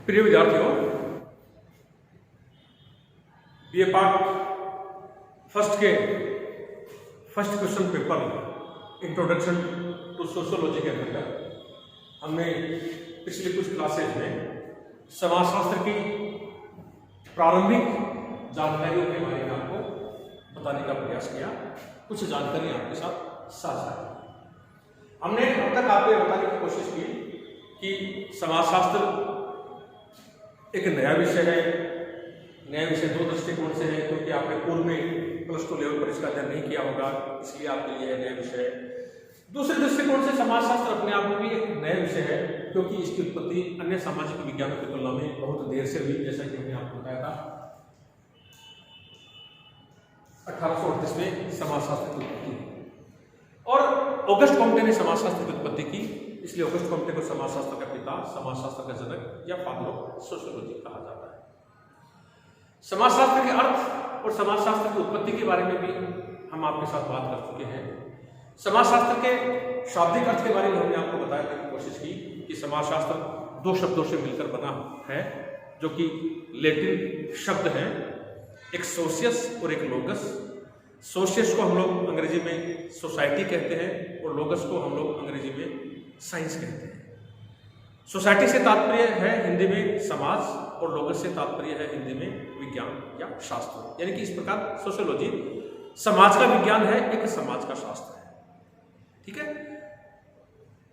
प्रिय विद्यार्थियों, BA part first के first question paper introduction to sociology के अंतर्गत हमने पिछले कुछ क्लासेज में समाजशास्त्र की प्रारंभिक जानकारियों के बारे में आपको बताने का प्रयास किया। कुछ जानकारी आपके साथ साझा की। हमने अब तक आपको बताने की कोशिश की कि समाजशास्त्र एक नया विषय है। नया विषय दो दृष्टिकोण से है, क्योंकि आपने पूर्व में +2 लेवल पर इसका अध्ययन नहीं किया होगा, इसलिए आपके लिए नया विषय है। दूसरे दृष्टिकोण से समाजशास्त्र अपने आप में भी एक नया विषय है, क्योंकि इसकी उत्पत्ति अन्य सामाजिक विज्ञानों की तुलना में बहुत देर से हुई, जैसा कि हमने आपको बताया था। 1838 में समाजशास्त्र की उत्पत्ति और ऑगस्ट कॉम्टे ने समाजशास्त्र की उत्पत्ति की, इसलिए ऑगस्ट कॉम्टे को समाजशास्त्र का पिता, समाजशास्त्र का जनक या फादर ऑफ सोशियोलॉजी कहा जाता है। समाजशास्त्र के अर्थ और समाजशास्त्र की उत्पत्ति के बारे में भी हम आपके साथ बात कर चुके हैं। समाजशास्त्र के शाब्दिक अर्थ के बारे में हमने आपको बताने की कोशिश की कि समाजशास्त्र दो शब्दों से मिलकर बना है, जो कि लैटिन शब्द हैं, एक सोशियस और एक लोगस। सोशियस को हम लोग अंग्रेजी में सोसाइटी कहते हैं और लोगस को हम लोग अंग्रेजी में साइंस कहते हैं। सोसाइटी से तात्पर्य है हिंदी में समाज और लोगस से तात्पर्य है हिंदी में विज्ञान या शास्त्र। यानी कि इस प्रकार सोशियोलॉजी समाज का विज्ञान है, एक समाज का शास्त्र है। ठीक है,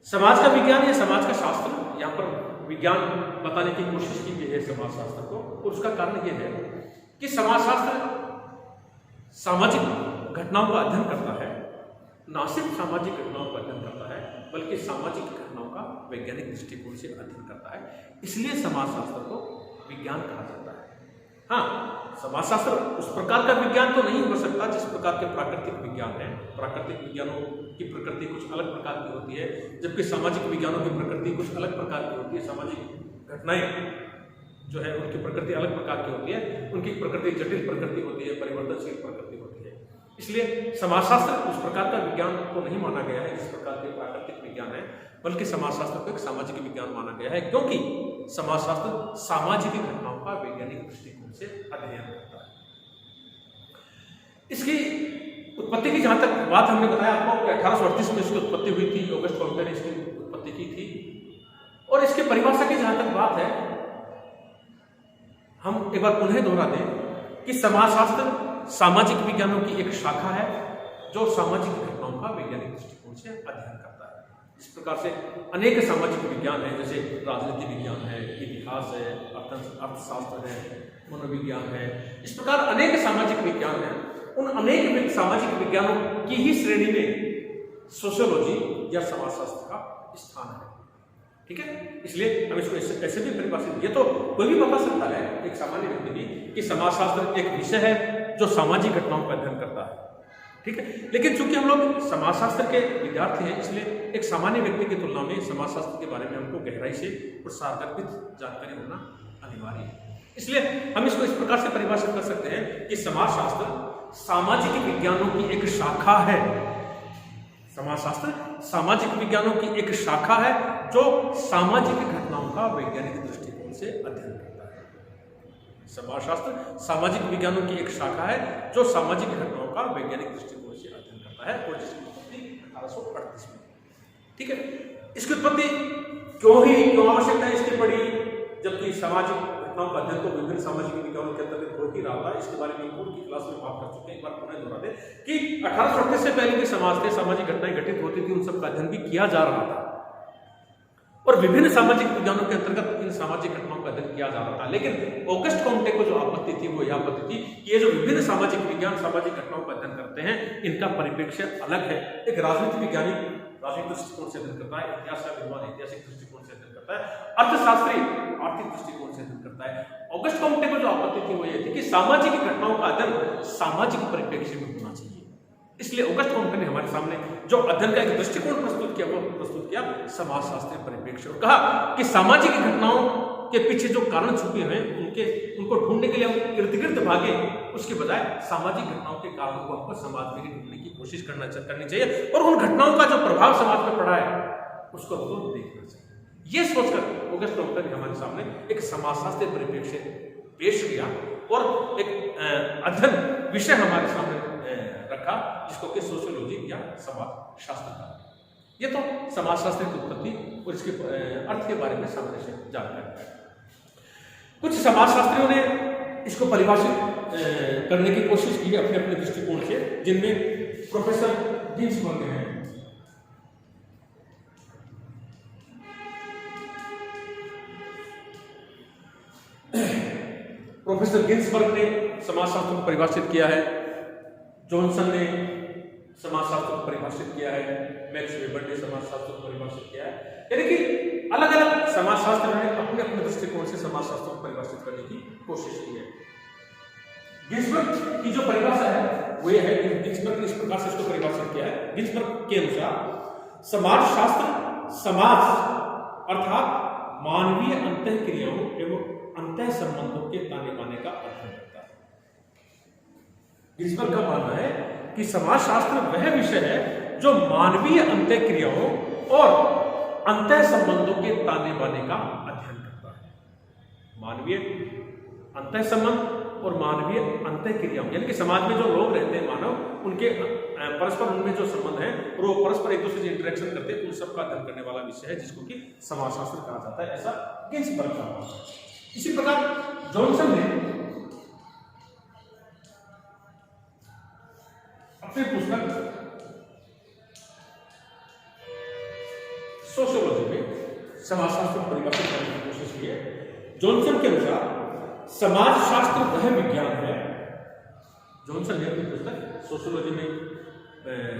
समाज का विज्ञान या समाज का शास्त्र, यहाँ पर विज्ञान बताने की कोशिश की गई है समाजशास्त्र को, और उसका कारण यह है कि समाजशास्त्र सामाजिक घटनाओं का अध्ययन करता है। न सिर्फ सामाजिक घटनाओं का अध्ययन करता है, बल्कि सामाजिक घटनाओं का वैज्ञानिक दृष्टिकोण से अध्ययन करता है। इसलिए समाजशास्त्र को विज्ञान कहा जाता है। हाँ, समाजशास्त्र उस प्रकार का विज्ञान तो नहीं हो सकता जिस प्रकार के प्राकृतिक विज्ञान है। प्राकृतिक विज्ञानों की प्रकृति कुछ अलग प्रकार की होती है, जबकि सामाजिक विज्ञानों की प्रकृति कुछ अलग प्रकार की होती है। सामाजिक घटनाएं जो है उनकी प्रकृति अलग प्रकार की होती है, उनकी प्रकृति जटिल प्रकृति होती है, परिवर्तनशील प्रकृति होती है। इसलिए समाजशास्त्र उस प्रकार का विज्ञान को नहीं माना गया है जिस प्रकार के प्राकृतिक विज्ञान है, बल्कि समाजशास्त्र को एक सामाजिक विज्ञान माना गया है, क्योंकि समाजशास्त्र सामाजिक घटनाओं का वैज्ञानिक दृष्टिकोण से अध्ययन करता है। इसकी उत्पत्ति की जहां तक बात हमने बताया आपको कि 1838 में इसकी उत्पत्ति हुई थी, ऑगस्ट कॉम्टे ने इसकी उत्पत्ति की थी। और इसके परिभाषा की जहां तक बात है, हम एक बार पुनः दोहरा दें कि समाजशास्त्र सामाजिक विज्ञानों की एक शाखा है जो सामाजिक घटनाओं का वैज्ञानिक दृष्टिकोण से अध्ययन करता है। इस प्रकार से अनेक सामाजिक विज्ञान है, जैसे राजनीति विज्ञान है, इतिहास है, अर्थशास्त्र है, मनोविज्ञान है। इस प्रकार अनेक सामाजिक विज्ञान है। उन अनेक सामाजिक विज्ञानों की ही श्रेणी में सोशियोलॉजी या समाजशास्त्र का स्थान है। ठीक है, इसलिए हम इसको ऐसे भी परिभाषित, ये तो कोई भी बता सकता है, एक सामान्य व्यक्ति भी, कि समाजशास्त्र एक विषय है जो सामाजिक घटनाओं का अध्ययन करता है। ठीक है, लेकिन चूंकि हम लोग समाजशास्त्र के विद्यार्थी हैं, इसलिए एक सामान्य व्यक्ति की तुलना में समाजशास्त्र के बारे में हमको गहराई से और सारगर्भित जानकारी होना अनिवार्य है। इसलिए हम इसको इस प्रकार से परिभाषित कर सकते हैं कि समाजशास्त्र सामाजिक विज्ञानों की एक शाखा है। समाजशास्त्र सामाजिक विज्ञानों की एक शाखा है जो सामाजिक घटनाओं का वैज्ञानिक दृष्टिकोण से अध्ययन करता है। समाजशास्त्र सामाजिक विज्ञानों की एक शाखा है जो सामाजिक घटनाओं का वैज्ञानिक दृष्टिकोण से अध्ययन करता है, और जिसकी उत्पत्ति 1838 में। ठीक है, इसकी उत्पत्ति क्यों आवश्यकता है इसकी पड़ी, जबकि सामाजिक घटनाओं का अध्ययन तो विभिन्न सामाजिक विज्ञानों के अंतर्गत हो ही रहा था। इसके बारे में पूर्व की क्लास में बात कर चुके हैं। एक बार पुनः दोहरा दें कि 1838 से पहले के समाज थे, सामाजिक घटनाएं घटित होती थी, उन सब का अध्ययन भी किया जा रहा था, और विभिन्न सामाजिक विज्ञानों के अंतर्गत इन सामाजिक घटनाओं का अध्ययन किया जा रहा था। लेकिन ऑगस्ट कॉम्टे को जो आपत्ति थी वो यह आपत्ति थी कि ये जो विभिन्न सामाजिक विज्ञान सामाजिक घटनाओं का अध्ययन करते हैं, इनका परिप्रेक्ष्य अलग है। एक राजनीति विज्ञानी राजनीतिक दृष्टिकोण से अध्ययन करता है, इतिहास का विद्वान ऐतिहासिक दृष्टिकोण से अध्ययन करता है, अर्थशास्त्री आर्थिक दृष्टिकोण से अध्ययन करता है। ऑगस्ट कॉम्टे को जो आपत्ति थी वो ये थी कि सामाजिक घटनाओं का अध्ययन सामाजिक परिप्रेक्ष्य में होना चाहिए। इसलिए ऑगस्ट कॉम्टे ने हमारे सामने जो अध्ययन का एक दृष्टिकोण प्रस्तुत किया, वो प्रस्तुत किया समाजशास्त्रीय परिप्रेक्ष्य, और कहा कि सामाजिक घटनाओं के पीछे जो कारण छुपे हुए हैं उनको ढूंढने के लिए हम इर्द गिर्द भागे, उसके बजाय सामाजिक घटनाओं के कारणों को हमको समाज में ही ढूंढने की कोशिश करनी चाहिए, और उन घटनाओं का जो प्रभाव समाज में पड़ा है उसको हमको देखना चाहिए। ये सोचकर ऑगस्ट टोम्पटन ने हमारे सामने एक समाजशास्त्रीय परिप्रेक्ष्य पेश किया और एक अध्ययन विषय हमारे सामने रखा, जिसको कि सोशियोलॉजी या समाज शास्त्र का। ये तो समाजशास्त्र की उत्पत्ति और इसके अर्थ के बारे में सामने से जानकारी है। कुछ समाजशास्त्रियों ने इसको परिभाषित करने की कोशिश की अपने अपने दृष्टिकोण से, जिनमें प्रोफेसर गिन्सबर्ग हैं, प्रोफेसर गिन्सबर्ग ने समाजशास्त्र को परिभाषित किया है, जॉनसन ने समाजशास्त्र को परिभाषित किया है, मैक्स वेबर ने समाजशास्त्र को परिभाषित किया है। यानी कि अलग अलग समाजशास्त्रियों ने अपने अपने दृष्टिकोण से समाजशास्त्र को परिभाषित करने की कोशिश की है। गिन्सबर्ग की जो परिभाषा है वो ये है, गिन्सबर्ग ने इस प्रकार से इसको परिभाषित किया है। गिन्सबर्ग के अनुसार समाजशास्त्र समाज अर्थात मानवीय अंतः क्रियाओं एवं अंतः संबंधों के ताने बाने का अध्ययन करता है। गिन्सबर्ग का मानना है कि समाजशास्त्र वह विषय है जो मानवीय अंतः क्रियाओं और अंतः संबंधों के ताने बाने का अध्ययन करता है। मानवीय अंतः संबंध और मानवीय अंतः क्रियाओं, यानी कि समाज में जो लोग रहते हैं मानव, उनके परस्पर उनमें जो संबंध है और वो परस्पर एक दूसरे से इंटरेक्शन करते हैं, उन सब का अध्ययन करने वाला विषय है, जिसको कि समाजशास्त्र कहा जाता है। ऐसा गिन्सबर्ग का मानना है। इसी प्रकार जॉनसन ने अपने पुस्तक सोशियोलॉजी में समाजशास्त्र को परिभाषित करने की कोशिश की है। जॉनसन के अनुसार समाजशास्त्र वह विज्ञान है, जॉनसन ने अपनी पुस्तक सोशियोलॉजी में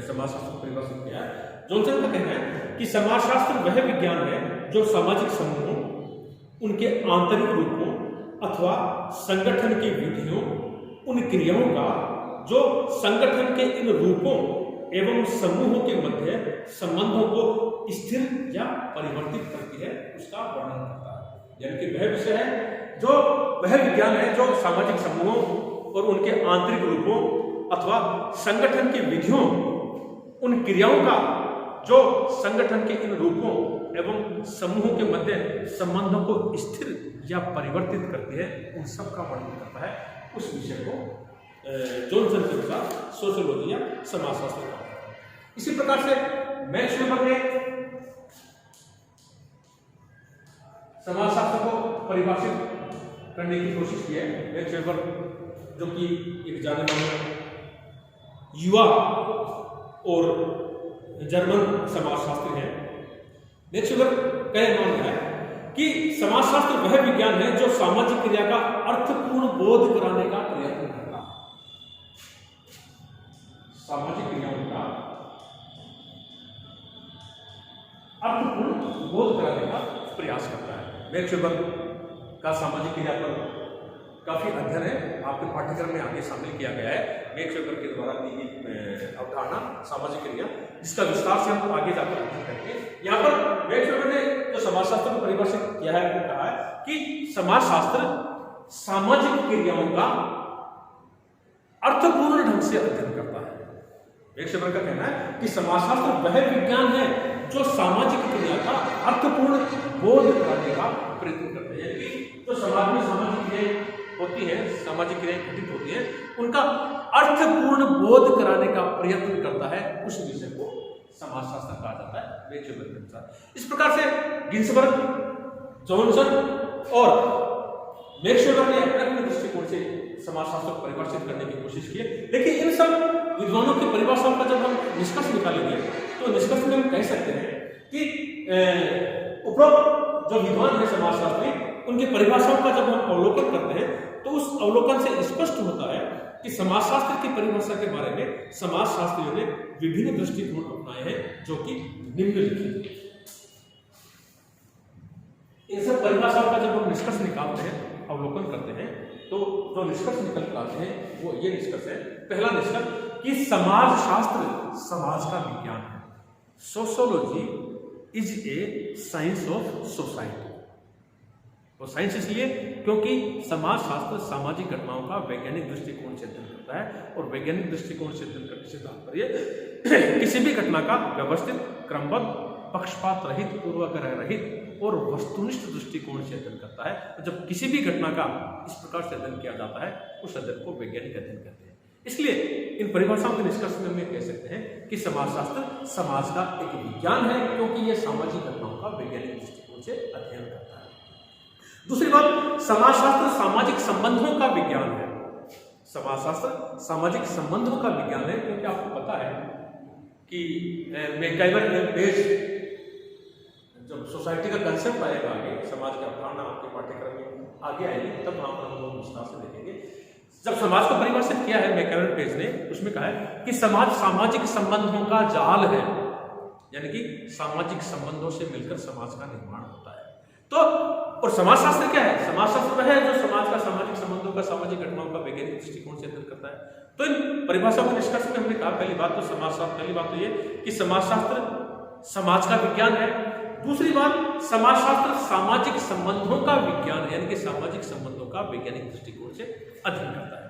समाजशास्त्र को परिभाषित किया है। जॉनसन का कहना है कि समाजशास्त्र वह विज्ञान है जो सामाजिक समूहों, उनके आंतरिक रूपों अथवा संगठन की विधियों, उन क्रियाओं का जो संगठन के इन रूपों एवं समूहों के मध्य संबंधों को स्थिर या परिवर्तित करती है, उसका वर्णन करता है। यानी कि वह विषय है जो वह विज्ञान है जो सामाजिक समूहों और उनके आंतरिक रूपों अथवा संगठन की विधियों, उन क्रियाओं का जो संगठन के इन रूपों एवं समूहों के मध्य संबंधों को स्थिर या परिवर्तित करती है, उन सब का वर्णन करता है। उस विषय को जॉनसन के अनुसार सोशियोलॉजी या समाजशास्त्र कहा जाता है। इसी प्रकार से मैक्स वेबर ने समाजशास्त्र को परिभाषित करने की कोशिश की है। मैक्स वेबर जो कि एक जाने माने युवा और जर्मन समाजशास्त्री है, मैक्स वेबर का यह मानना है कि समाजशास्त्र वह विज्ञान है जो सामाजिक क्रिया का अर्थपूर्ण बोध कराने का प्रयत्न करता है। सामाजिक क्रियाओं का अर्थपूर्ण बोध कराने का प्रयास करता है। मैक्स वेबर का सामाजिक क्रिया पर काफी अध्ययन है, आपके पाठ्यक्रम में आगे शामिल किया गया है। मैक्स वेबर के द्वारा दी गई अवधारणा सामाजिक क्रिया, जिसका विस्तार से हम आगे जाकर अध्ययन करेंगे। यहाँ पर मैक्स वेबर ने जो समाजशास्त्र को परिभाषित किया है, वो कहा है कि समाजशास्त्र सामाजिक क्रियाओं का अर्थपूर्ण ढंग से अध्ययन करता है। मैक्स वेबर का कहना है कि समाजशास्त्र वह विज्ञान है जो सामाजिक क्रिया का अर्थपूर्ण बोध कराने का प्रयत्न करता है। यानी कि जो समाज में सामाजिक क्रियाएं होती है, सामाजिक क्रियाएं घटित होती है, उनका अर्थपूर्ण बोध कराने का प्रयत्न करता है। उस विषय को समाजशास्त्र कहा जाता है मैक्स वेबर के अनुसार। इस प्रकार से गिन्सबर्ग, जॉनसन और मैक्स वेबर ने अपने अपने दृष्टिकोण से समाजशास्त्र को परिभाषित करने की कोशिश की है। लेकिन इन सब विद्वानों की परिभाषाओं का जब हम निष्कर्ष निकालेंगे तो निष्कर्ष में हम कह सकते हैं कि उपरोक्त जो विद्वान है समाजशास्त्री, उनकी परिभाषाओं का जब हम अवलोकन करते हैं तो उस अवलोकन से स्पष्ट होता है कि समाजशास्त्र की परिभाषा के बारे में समाजशास्त्रियों ने विभिन्न दृष्टिकोण अपनाए हैं, जो कि निम्नलिखित हैं। इन सब परिभाषाओं का जब हम निष्कर्ष निकालते हैं, अवलोकन करते हैं, तो जो निष्कर्ष निकल कर आते हैं वो ये निष्कर्ष है। पहला निष्कर्ष कि समाजशास्त्र समाज का विज्ञान है। Sociology is a science of society. वो साइंस इसलिए क्योंकि समाजशास्त्र सामाजिक घटनाओं का वैज्ञानिक दृष्टिकोण से अध्ययन करता है, और वैज्ञानिक दृष्टिकोण से अध्ययन करने से तात्पर्य किसी भी घटना का व्यवस्थित, क्रमबद्ध, पक्षपात रहित, पूर्वाग्रह रहित और वस्तुनिष्ठ दृष्टिकोण से अध्ययन करता है। तो जब किसी भी घटना का इस प्रकार से अध्ययन किया जाता है उस अध्ययन को वैज्ञानिक अध्ययन कहते हैं। इसलिए इन परिभाषाओं के निष्कर्ष में हम ये कह सकते हैं कि समाजशास्त्र समाज का एक विज्ञान है, क्योंकि यह सामाजिक घटनाओं का वैज्ञानिक दृष्टिकोण से अध्ययन करता है। दूसरी बात, समाजशास्त्र सामाजिक संबंधों का विज्ञान है। समाजशास्त्र सामाजिक संबंधों का विज्ञान है, क्योंकि आपको पता है कि मैकइवर ने पेज जब सोसाइटी का कंसेप्ट आएगा आगे, समाज का अवधारणा आपके पाठ्यक्रम में आगे आएगी, तब वहां पर हम लोग विस्तार से देखेंगे। जब समाज को परिभाषित किया है मैकइवर पेज ने, उसमें कहा है कि समाज सामाजिक संबंधों का जाल है, यानी कि सामाजिक संबंधों से मिलकर समाज का निर्माण होता है। तो और समाजशास्त्र क्या है? समाजशास्त्र वह है जो समाज का सामाजिक संबंधों का, सामाजिक घटनाओं का वैज्ञानिक दृष्टिकोण से अध्ययन करता है। तो इन परिभाषाओं के निष्कर्ष में हमने कहा, पहली बात तो समाजशास्त्र, पहली बात तो ये कि समाजशास्त्र समाज का विज्ञान है। दूसरी बात, समाजशास्त्र सामाजिक संबंधों का विज्ञान है, यानी कि सामाजिक संबंधों का वैज्ञानिक दृष्टिकोण से अध्ययन करता है।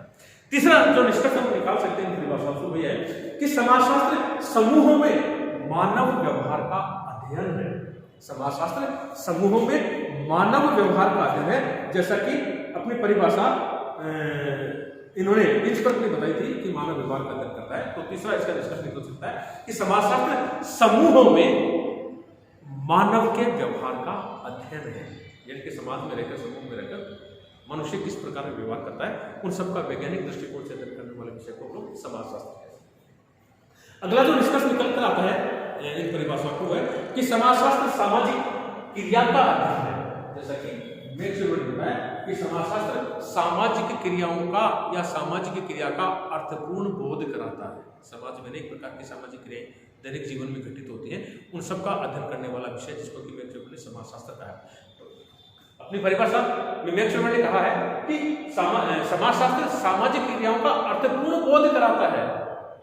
तीसरा जो निष्कर्ष हम निकाल सकते हैं इन परिभाषाओं से, वो है कि समाजशास्त्र समूहों में मानव व्यवहार का अध्ययन है। समाजशास्त्र समूहों में मानव व्यवहार का अध्ययन है, जैसा कि अपनी परिभाषा इन्होंने लिंचबर्ग ने बताई थी कि मानव व्यवहार का अध्ययन करता है। तो तीसरा इसका निष्कर्ष निकल सकता है कि समाजशास्त्र समूहों में मानव के व्यवहार का अध्ययन है, यानी कि समाज में रहकर, समूह में रहकर मनुष्य किस प्रकार में व्यवहार करता है, उन सबका वैज्ञानिक दृष्टिकोण से अध्ययन करने वाले विषय को हम लोग समाजशास्त्र कहते हैं। अगला जो निष्कर्ष निकल कर आता है इन परिभाषाओं को है कि समाजशास्त्र सामाजिक क्रिया का अध्ययन है। जैसा कि मैक्सवेल ने बताया कि समाजशास्त्र सामाजिक क्रियाओं का या सामाजिक क्रिया का अर्थपूर्ण बोध कराता है। समाज में अनेक प्रकार की सामाजिक क्रियाएं दैनिक जीवन में घटित होती हैं, उन सबका अध्ययन करने वाला विषय जिसको कि मैक्सवेल ने समाजशास्त्र कहा है। अपनी परिभाषा में मैक्सवेल ने कहा है कि समाजशास्त्र सामाजिक क्रियाओं का अर्थपूर्ण बोध कराता है।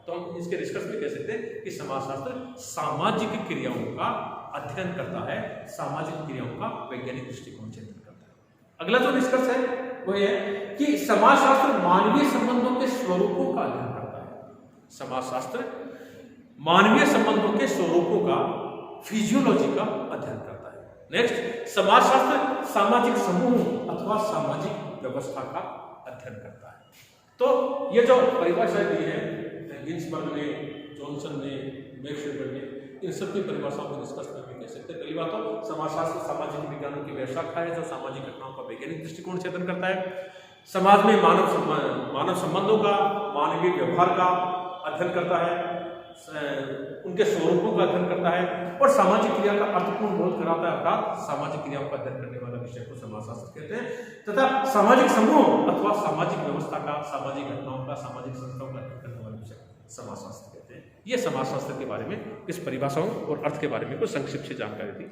तो हम इसके निष्कर्ष में कह सकते हैं कि समाजशास्त्र सामाजिक क्रियाओं का अध्ययन करता है, सामाजिक क्रियाओं का वैज्ञानिक दृष्टिकोण से अध्ययन करता है। अगला जो निष्कर्ष है वो है कि समाजशास्त्र मानवीय संबंधों के स्वरूपों का अध्ययन करता है। समाजशास्त्र मानवीय संबंधों के स्वरूपों का, फिजियोलॉजी का अध्ययन करता है। नेक्स्ट, समाजशास्त्र सामाजिक समूह अथवा सामाजिक व्यवस्था का अध्ययन करता है। तो ये जो परिभाषाएं दी है लिंचबर्ग ने, जॉनसन ने, मैक्सवेल ने, इन सब की परिभाषाओं को निष्कर्ष में कह सकते हैं। पहली बात तो समाजशास्त्र सामाजिक विज्ञानों की वह शाखा है जो सामाजिक घटनाओं का वैज्ञानिक दृष्टिकोण से अध्ययन करता है। समाज में मानव संबंधों का, मानवीय व्यवहार का अध्ययन करता है, उनके स्वरूपों का अध्ययन करता है और सामाजिक क्रिया का अर्थपूर्ण बोध कराता है, अर्थात सामाजिक क्रियाओं का अध्ययन करने वाला विषय को समाजशास्त्र कहते हैं। तथा सामाजिक समूह अथवा सामाजिक व्यवस्था का, सामाजिक घटनाओं का, सामाजिक संस्थाओं का अध्ययन करने वाला विषय समाजशास्त्र कहते हैं। ये समाजशास्त्र के बारे में, इस परिभाषाओं और अर्थ के बारे में कुछ संक्षिप्त से जानकारी थी।